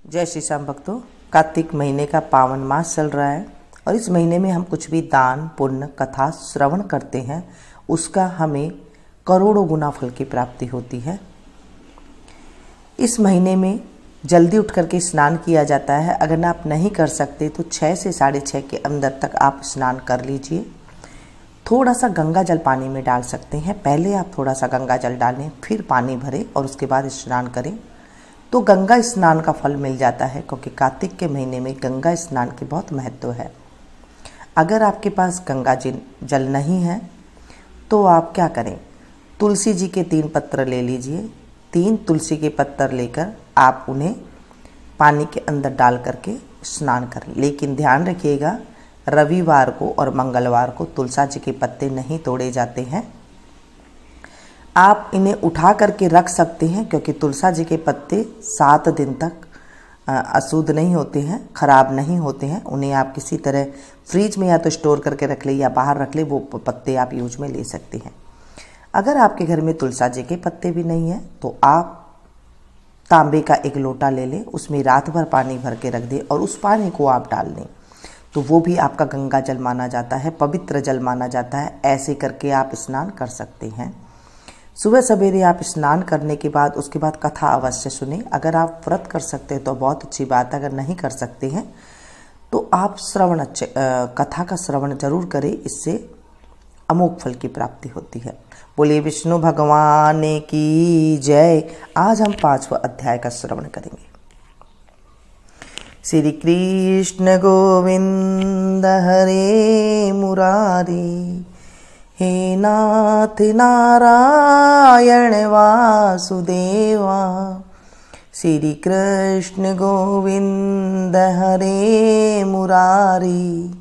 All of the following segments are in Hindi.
जय श्री श्याम भक्तों, कार्तिक महीने का पावन मास चल रहा है और इस महीने में हम कुछ भी दान पुण्य कथा श्रवण करते हैं उसका हमें करोड़ों गुना फल की प्राप्ति होती है। इस महीने में जल्दी उठ करके स्नान किया जाता है। अगर आप नहीं कर सकते तो 6 से 6:30 के अंदर तक आप स्नान कर लीजिए। थोड़ा सा गंगा जल पानी में डाल सकते हैं। पहले आप थोड़ा सा गंगा जल डालें, फिर पानी भरें और उसके बाद स्नान करें तो गंगा स्नान का फल मिल जाता है, क्योंकि कार्तिक के महीने में गंगा स्नान की बहुत महत्व है। अगर आपके पास गंगा जल नहीं है तो आप क्या करें, तुलसी जी के 3 पत्र ले लीजिए। 3 तुलसी के पत्तर लेकर आप उन्हें पानी के अंदर डाल करके स्नान करें। लेकिन ध्यान रखिएगा, रविवार को और मंगलवार को तुलसी जी के पत्ते नहीं तोड़े जाते हैं। आप इन्हें उठा करके रख सकते हैं, क्योंकि तुलसी जी के पत्ते 7 दिन तक अशुद्ध नहीं होते हैं, खराब नहीं होते हैं। उन्हें आप किसी तरह फ्रिज में या तो स्टोर करके रख ले या बाहर रख ले, वो पत्ते आप यूज में ले सकते हैं। अगर आपके घर में तुलसी जी के पत्ते भी नहीं हैं तो आप तांबे का एक लोटा ले लें, उसमें रात भर पानी भर के रख दें और उस पानी को आप डाल दें, तो वो भी आपका गंगा जल माना जाता है, पवित्र जल माना जाता है। ऐसे करके आप स्नान कर सकते हैं। सुबह सवेरे आप स्नान करने के बाद उसके बाद कथा अवश्य सुने। अगर आप व्रत कर सकते हैं तो बहुत अच्छी बात है, अगर नहीं कर सकते हैं तो आप कथा का श्रवण जरूर करें, इससे अमोघ फल की प्राप्ति होती है। बोलिए विष्णु भगवान की जय। आज हम 5वां अध्याय का श्रवण करेंगे। श्री कृष्ण गोविंद हरे मुरारी, हे नाथ नारायण वासुदेवा। श्री कृष्ण गोविंद हरे मुरारी,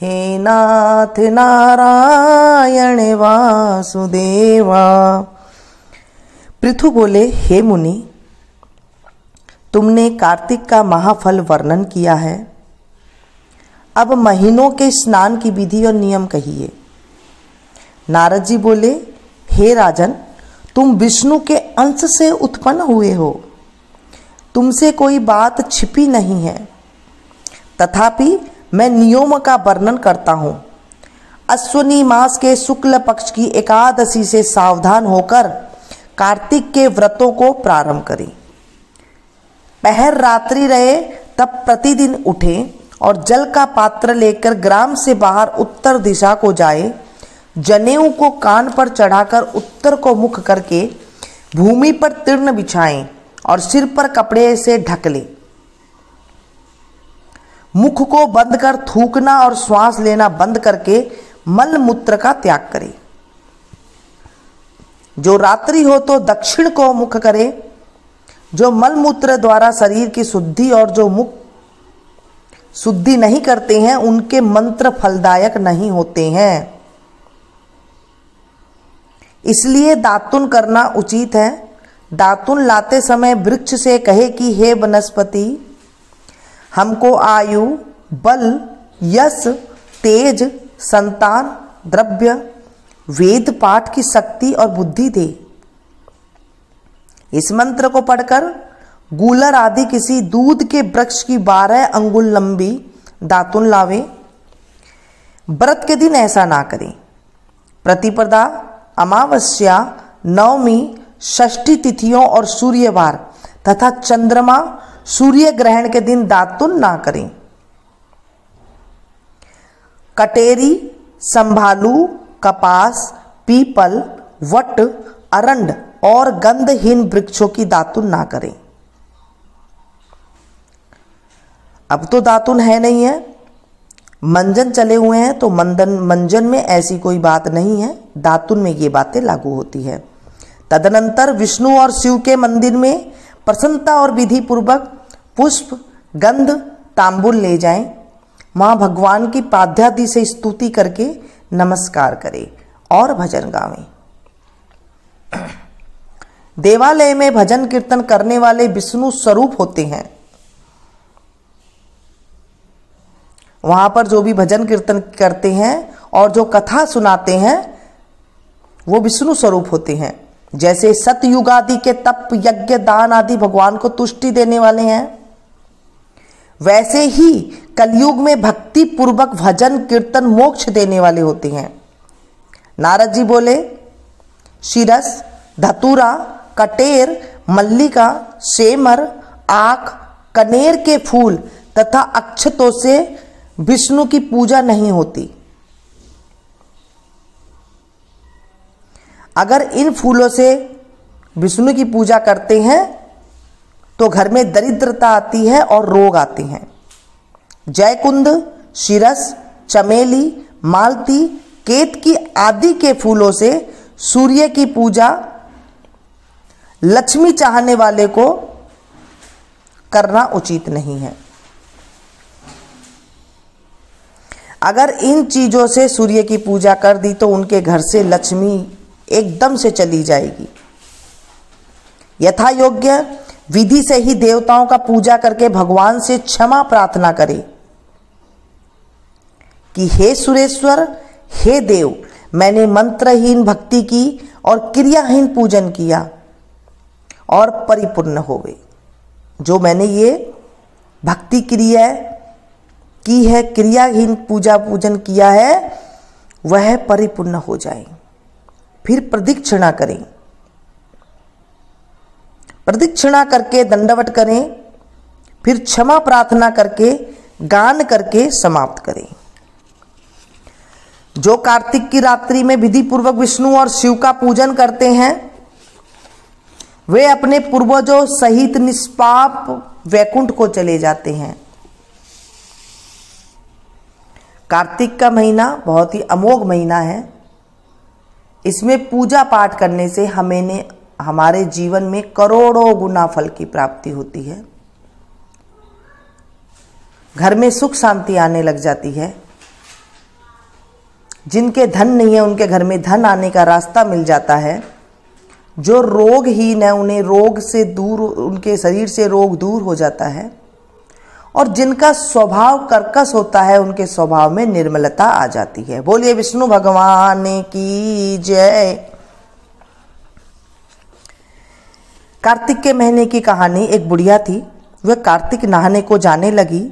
हे नाथ नारायण वासुदेवा। पृथु बोले, हे मुनि, तुमने कार्तिक का महाफल वर्णन किया है। अब महीनों के स्नान की विधि और नियम कहिए। नारद जी बोले, हे राजन, तुम विष्णु के अंश से उत्पन्न हुए हो, तुमसे कोई बात छिपी नहीं है। तथापि मैं नियमों का वर्णन करता हूँ। अश्विनी मास के शुक्ल पक्ष की एकादशी से सावधान होकर कार्तिक के व्रतों को प्रारंभ करें। पहर रात्रि रहे तब प्रतिदिन उठें और जल का पात्र लेकर ग्राम से बाहर उत्तर दिशा को जाए। जनेऊ को कान पर चढ़ाकर उत्तर को मुख करके भूमि पर तीर्ण बिछाएं और सिर पर कपड़े से ढक लें। मुख को बंद कर थूकना और श्वास लेना बंद करके मल मूत्र का त्याग करें। जो रात्रि हो तो दक्षिण को मुख करे। जो मल मूत्र द्वारा शरीर की शुद्धि और जो मुख शुद्धि नहीं करते हैं उनके मंत्र फलदायक नहीं होते हैं, इसलिए दातुन करना उचित है। दातुन लाते समय वृक्ष से कहे कि हे वनस्पति, हमको आयु, बल, यश, तेज, संतान, द्रव्य, वेद पाठ की शक्ति और बुद्धि दे। इस मंत्र को पढ़कर गूलर आदि किसी दूध के वृक्ष की 12 अंगुल लंबी दातुन लावे। व्रत के दिन ऐसा ना करें। प्रतिपदा, अमावस्या, नवमी, षष्ठी तिथियों और सूर्यवार तथा चंद्रमा सूर्य ग्रहण के दिन दातुन ना करें। कटेरी, संभालू, कपास, पीपल, वट, अरंड और गंधहीन वृक्षों की दातुन ना करें। अब तो दातुन है नहीं है, मंजन चले हुए हैं, तो मंजन में ऐसी कोई बात नहीं है, दातुन में ये बातें लागू होती है। तदनंतर विष्णु और शिव के मंदिर में प्रसन्नता और विधि पूर्वक पुष्प, गंध, तांबुल ले जाएं। मां भगवान की पाद्यादि से स्तुति करके नमस्कार करें और भजन गावें। देवालय में भजन कीर्तन करने वाले विष्णु स्वरूप होते हैं। वहां पर जो भी भजन कीर्तन करते हैं और जो कथा सुनाते हैं वो विष्णु स्वरूप होते हैं। जैसे सतयुग आदि के तप, यज्ञ, दान आदि भगवान को तुष्टि देने वाले हैं, वैसे ही कलयुग में भक्ति पूर्वक भजन कीर्तन मोक्ष देने वाले होते हैं। नारद जी बोले, शिरस, धतूरा, कटेर, मल्लिका, सेमर, आक, कनेर के फूल तथा अक्षतों से विष्णु की पूजा नहीं होती। अगर इन फूलों से विष्णु की पूजा करते हैं तो घर में दरिद्रता आती है और रोग आते हैं। जयकुंद, शिरस, चमेली, मालती, केतकी आदि के फूलों से सूर्य की पूजा लक्ष्मी चाहने वाले को करना उचित नहीं है। अगर इन चीजों से सूर्य की पूजा कर दी तो उनके घर से लक्ष्मी एकदम से चली जाएगी। यथा योग्य विधि से ही देवताओं का पूजा करके भगवान से क्षमा प्रार्थना करें कि हे सुरेश्वर, हे देव, मैंने मंत्रहीन भक्ति की और क्रियाहीन पूजन किया और परिपूर्ण होवे। जो मैंने ये भक्ति क्रिया की है, क्रियाहीन पूजा पूजन किया है, वह परिपूर्ण हो जाए। फिर प्रदक्षिणा करें, प्रदक्षिणा करके दंडवत करें, फिर क्षमा प्रार्थना करके गान करके समाप्त करें। जो कार्तिक की रात्रि में विधि पूर्वक विष्णु और शिव का पूजन करते हैं वे अपने पूर्वजों सहित निष्पाप वैकुंठ को चले जाते हैं। कार्तिक का महीना बहुत ही अमोघ महीना है। इसमें पूजा पाठ करने से हमारे जीवन में करोड़ों गुना फल की प्राप्ति होती है। घर में सुख शांति आने लग जाती है। जिनके धन नहीं है उनके घर में धन आने का रास्ता मिल जाता है। जो रोगहीन है उन्हें रोग से दूर, उनके शरीर से रोग दूर हो जाता है। और जिनका स्वभाव कर्कश होता है उनके स्वभाव में निर्मलता आ जाती है। बोलिए विष्णु भगवान की जय। कार्तिक के महीने की कहानी। एक बुढ़िया थी, वह कार्तिक नहाने को जाने लगी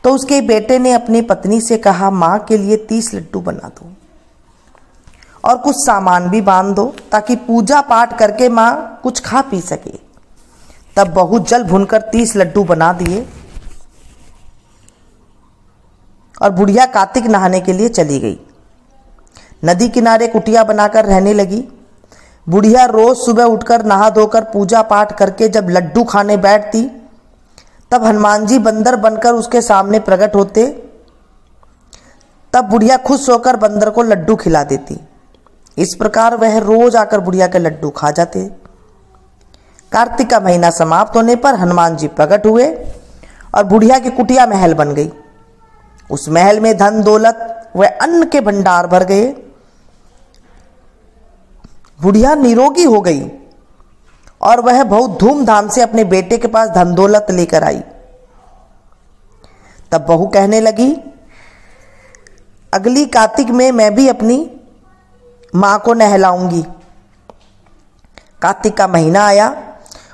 तो उसके बेटे ने अपनी पत्नी से कहा, माँ के लिए 30 लड्डू बना दो और कुछ सामान भी बांध दो ताकि पूजा पाठ करके माँ कुछ खा पी सके। तब बहू जल भूनकर 30 लड्डू बना दिए और बुढ़िया कार्तिक नहाने के लिए चली गई। नदी किनारे कुटिया बनाकर रहने लगी। बुढ़िया रोज सुबह उठकर नहा धोकर पूजा पाठ करके जब लड्डू खाने बैठती तब हनुमान जी बंदर बनकर उसके सामने प्रकट होते। तब बुढ़िया खुश होकर बंदर को लड्डू खिला देती। इस प्रकार वह रोज आकर बुढ़िया के लड्डू खा जाते। कार्तिक का महीना समाप्त होने पर हनुमान जी प्रकट हुए और बुढ़िया की कुटिया महल बन गई। उस महल में धन दौलत व अन्न के भंडार भर गए। बुढ़िया निरोगी हो गई और वह बहुत धूमधाम से अपने बेटे के पास धन दौलत लेकर आई। तब बहू कहने लगी, अगली कार्तिक में मैं भी अपनी मां को नहलाऊंगी। कार्तिक का महीना आया।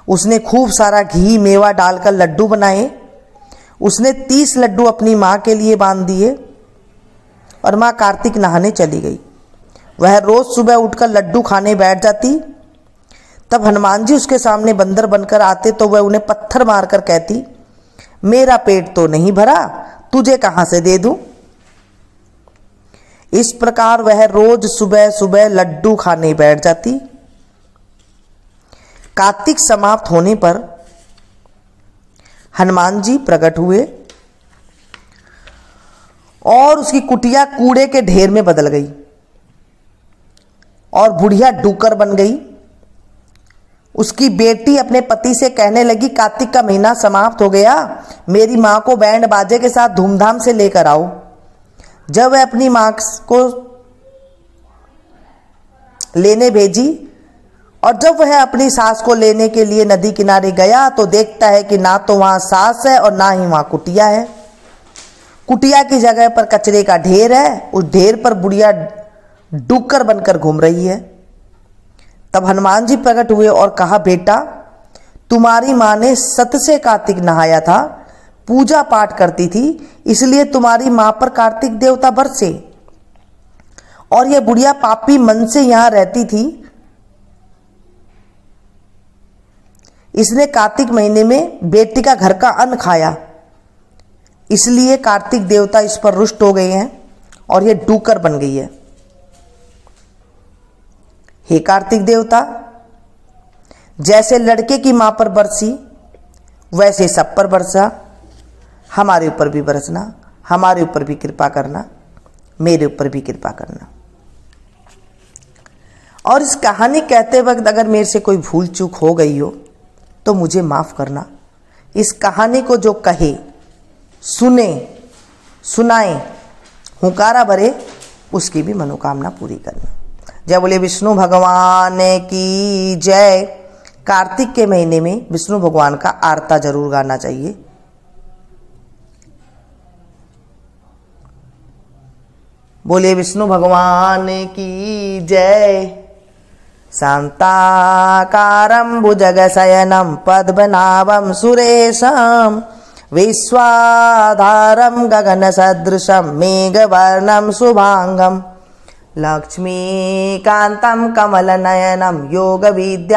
उसने खूब सारा घी मेवा डालकर लड्डू बनाए। उसने 30 लड्डू अपनी मां के लिए बांध दिए और मां कार्तिक नहाने चली गई। वह रोज सुबह उठकर लड्डू खाने बैठ जाती। तब हनुमान जी उसके सामने बंदर बनकर आते तो वह उन्हें पत्थर मारकर कहती, मेरा पेट तो नहीं भरा, तुझे कहां से दे दूं। इस प्रकार वह रोज सुबह सुबह लड्डू खाने बैठ जाती। कार्तिक समाप्त होने पर हनुमान जी प्रकट हुए और उसकी कुटिया कूड़े के ढेर में बदल गई और बुढ़िया डूकर बन गई। उसकी बेटी अपने पति से कहने लगी, कार्तिक का महीना समाप्त हो गया, मेरी मां को बैंड बाजे के साथ धूमधाम से लेकर आओ। जब वह अपनी मां को लेने भेजी और जब वह अपनी सास को लेने के लिए नदी किनारे गया तो देखता है कि ना तो वहां सास है और ना ही वहां कुटिया है। कुटिया की जगह पर कचरे का ढेर है। उस ढेर पर बुढ़िया डूकर बनकर घूम रही है। तब हनुमान जी प्रकट हुए और कहा, बेटा, तुम्हारी मां ने सत से कार्तिक नहाया था, पूजा पाठ करती थी, इसलिए तुम्हारी मां पर कार्तिक देवता बरसे। और यह बुढ़िया पापी मन से यहां रहती थी, इसने कार्तिक महीने में बेटी का घर का अन्न खाया, इसलिए कार्तिक देवता इस पर रुष्ट हो गए हैं और यह डूकर बन गई है। हे कार्तिक देवता, जैसे लड़के की मां पर बरसी वैसे सब पर बरसा, हमारे ऊपर भी बरसना, हमारे ऊपर भी कृपा करना, मेरे ऊपर भी कृपा करना। और इस कहानी कहते वक्त अगर मेरे से कोई भूल चूक हो गई हो तो मुझे माफ करना। इस कहानी को जो कहे, सुने, सुनाए, हुंकारा भरे, उसकी भी मनोकामना पूरी करना। जय बोले विष्णु भगवान की जय। कार्तिक के महीने में विष्णु भगवान का आरता जरूर गाना चाहिए। बोले विष्णु भगवान की जय। शांताकारं भुजगशयनं पद्मनाभं सुरेशं विश्वाधारं गगनसदृशं मेघवर्णं शुभांगं लक्ष्मीकान्तं कमलनयनं योगविद्यारनगम्यं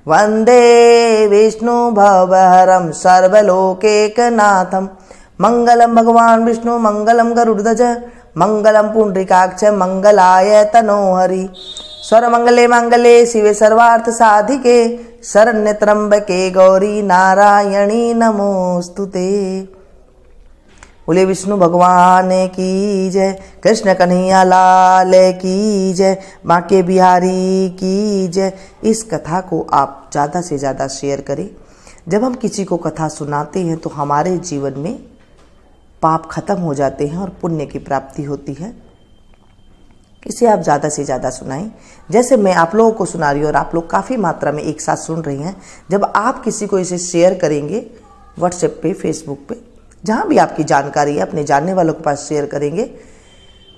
वन्दे विष्णुभवहरं सर्वलोकैकनाथं। मंगलम भगवान विष्णु मंगलम गरुड़ध्वज मंगलम पुंडरीकाक्ष मंगलाय तनोहरि। सर्वमंगले मंगले शिवे सर्वार्थ साधिके शरण्य त्र्यंबके गौरी नारायणी नमोस्तुते। बोले विष्णु भगवान की जय। कृष्ण कन्हैया लाल की जय। बांके बिहारी की जय। इस कथा को आप ज़्यादा से ज़्यादा शेयर करें। जब हम किसी को कथा सुनाते हैं तो हमारे जीवन में पाप खत्म हो जाते हैं और पुण्य की प्राप्ति होती है। इसे आप ज़्यादा से ज़्यादा सुनाएं। जैसे मैं आप लोगों को सुना रही हूँ और आप लोग काफ़ी मात्रा में एक साथ सुन रही हैं। जब आप किसी को इसे शेयर करेंगे व्हाट्सएप पे, फेसबुक पे, जहाँ भी आपकी जानकारी है, अपने जानने वालों के पास शेयर करेंगे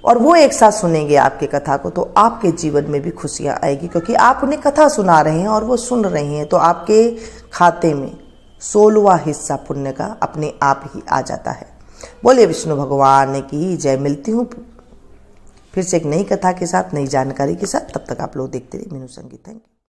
और वो एक साथ सुनेंगे आपकी कथा को, तो आपके जीवन में भी खुशियाँ आएगी, क्योंकि आप उन्हें कथा सुना रहे हैं और वो सुन रहे हैं। तो आपके खाते में 16वां हिस्सा पुण्य का अपने आप ही आ जाता है। बोले विष्णु भगवान की जय। मिलती हूँ फिर से एक नई कथा के साथ, नई जानकारी के साथ। तब तक आप लोग देखते रहिए मीनू संगीत। Thank you.